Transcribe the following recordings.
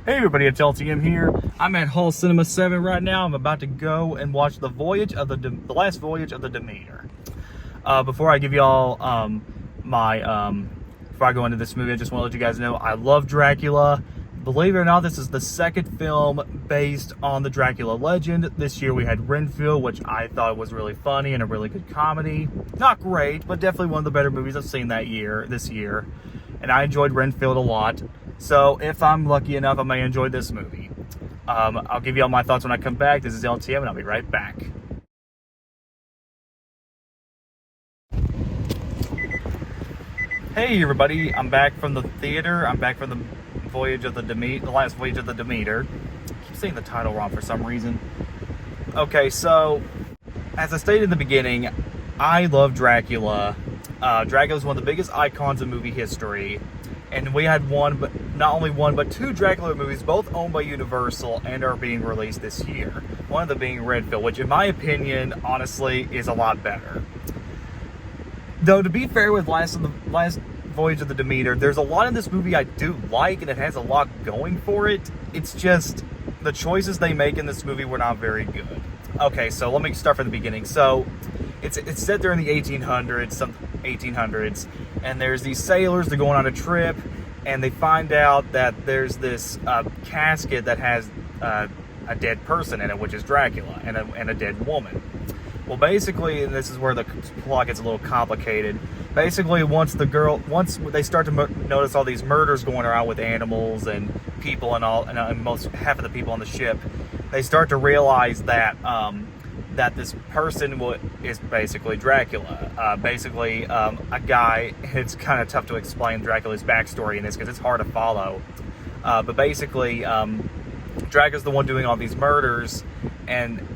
Hey everybody, it's LTM here. I'm at Hull Cinema 7 right now. I'm about to go and watch the last voyage of the Demeter. Before I give y'all before I go into this movie, I just want to let you guys know I love Dracula. Believe it or not, this is the second film based on the Dracula legend. This year we had Renfield, which I thought was really funny and a really good comedy. Not great, but definitely one of the better movies I've seen this year. And I enjoyed Renfield a lot. So if I'm lucky enough, I may enjoy this movie. I'll give you all my thoughts when I come back. This is LTM, and I'll be right back. Hey everybody, I'm back from the theater. I'm back from the last voyage of the Demeter. I keep saying the title wrong for some reason. Okay, so as I stated in the beginning, I love Dracula. Dracula is one of the biggest icons in movie history. And we had not only one, but two Dracula movies, both owned by Universal and are being released this year. One of them being Renfield, which in my opinion, honestly, is a lot better. Though, to be fair with last Voyage of the Demeter, there's a lot in this movie I do like, and it has a lot going for it. It's just, the choices they make in this movie were not very good. Okay, so let me start from the beginning. So, it's set there in the 1800s, and there's these sailors, they're going on a trip, and they find out that there's this casket that has a dead person in it, which is Dracula, and a dead woman. Well, basically, and this is where the plot gets a little complicated. Basically, once they start to notice all these murders going around with animals and people and half of the people on the ship, they start to realize that that this person is basically Dracula. A guy. It's kind of tough to explain Dracula's backstory in this because it's hard to follow. But basically, Dracula's the one doing all these murders, and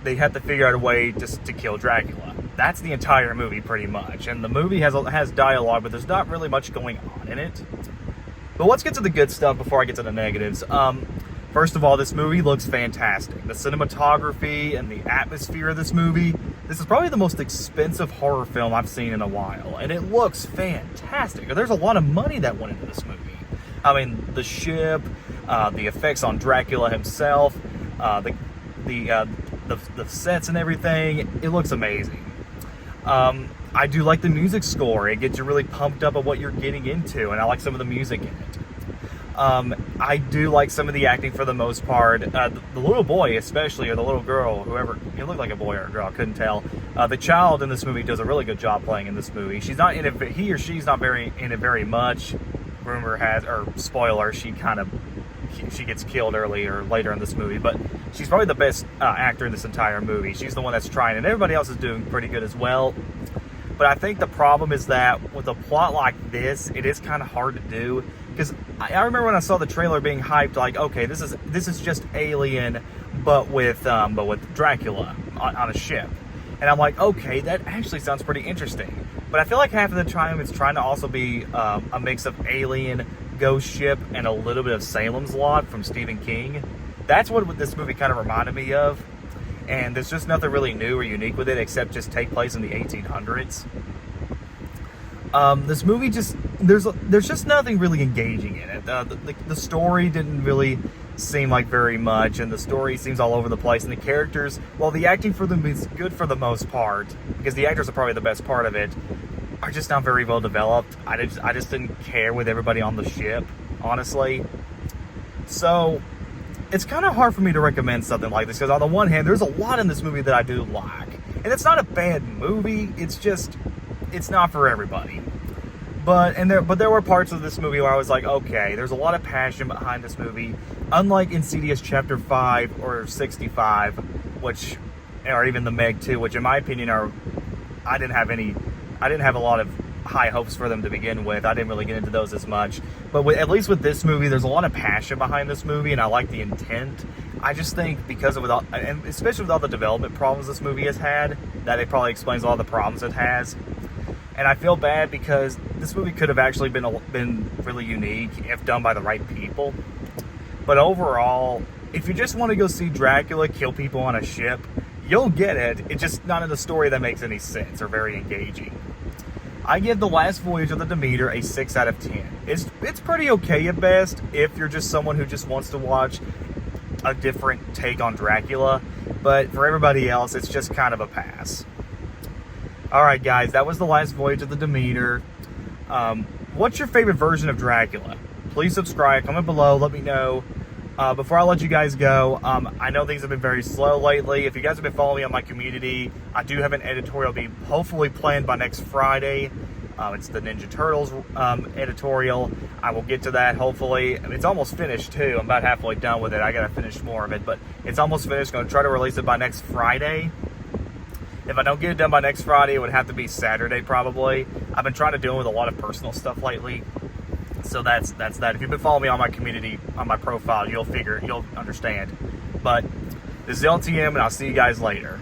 they have to figure out a way to kill Dracula. That's the entire movie, pretty much. And the movie has dialogue, but there's not really much going on in it. But let's get to the good stuff before I get to the negatives. First of all, this movie looks fantastic. The cinematography and the atmosphere of this movie. This is probably the most expensive horror film I've seen in a while, and it looks fantastic. There's a lot of money that went into this movie. I mean, the ship, the effects on Dracula himself, the sets and everything. It looks amazing. I do like the music score. It gets you really pumped up of what you're getting into, and I like some of the music in it. I do like some of the acting for the most part. The little boy especially, or the little girl, whoever, it looked like a boy or a girl, I couldn't tell. The child in this movie does a really good job playing in this movie. She's not in it, he or she's not in it very much. Rumor has, or spoiler, she gets killed early or later in this movie, but she's probably the best actor in this entire movie. She's the one that's trying, and everybody else is doing pretty good as well. But I think the problem is that with a plot like this, it is kind of hard to do. Because I remember when I saw the trailer being hyped, like, okay, this is just Alien, but with Dracula on a ship, and I'm like, okay, that actually sounds pretty interesting. But I feel like half of the time it's trying to also be a mix of Alien, Ghost Ship, and a little bit of Salem's Lot from Stephen King. That's what this movie kind of reminded me of. And there's just nothing really new or unique with it except just take place in the 1800s. This movie there's just nothing really engaging in it. The story didn't really seem like very much, and the story seems all over the place. And the characters, while the acting for them is good for the most part, because the actors are probably the best part of it, are just not very well developed. I just didn't care with everybody on the ship, honestly. So it's kind of hard for me to recommend something like this, because on the one hand, there's a lot in this movie that I do like. And it's not a bad movie, it's not for everybody. But there were parts of this movie where I was like, okay, there's a lot of passion behind this movie. Unlike Insidious Chapter 5 or 65, or even The Meg 2, which in my opinion I didn't have a lot of high hopes for them to begin with. I didn't really get into those as much. But at least with this movie, there's a lot of passion behind this movie, and I like the intent. I just think because of it all, and especially with all the development problems this movie has had, that it probably explains a lot of the problems it has. And I feel bad because this movie could have actually been really unique if done by the right people. But overall, if you just want to go see Dracula kill people on a ship, you'll get it. It's just not in a story that makes any sense or very engaging. I give The Last Voyage of the Demeter a 6 out of 10. It's pretty okay at best if you're just someone who just wants to watch a different take on Dracula, but for everybody else, it's just kind of a pass. Alright guys, that was The Last Voyage of the Demeter. What's your favorite version of Dracula? Please subscribe, comment below, let me know. Before I let you guys go, I know things have been very slow lately. If you guys have been following me on my community, I do have an editorial being hopefully planned by next Friday. It's the Ninja Turtles editorial. I will get to that hopefully. It's almost finished too. I'm about halfway done with it. I gotta finish more of it, but it's almost finished. Going to try to release it by next Friday. If I don't get it done by next Friday, it would have to be Saturday probably. I've been trying to deal with a lot of personal stuff lately. So that's that. If you've been following me on my community, on my profile, you'll understand. But this is LTM, and I'll see you guys later.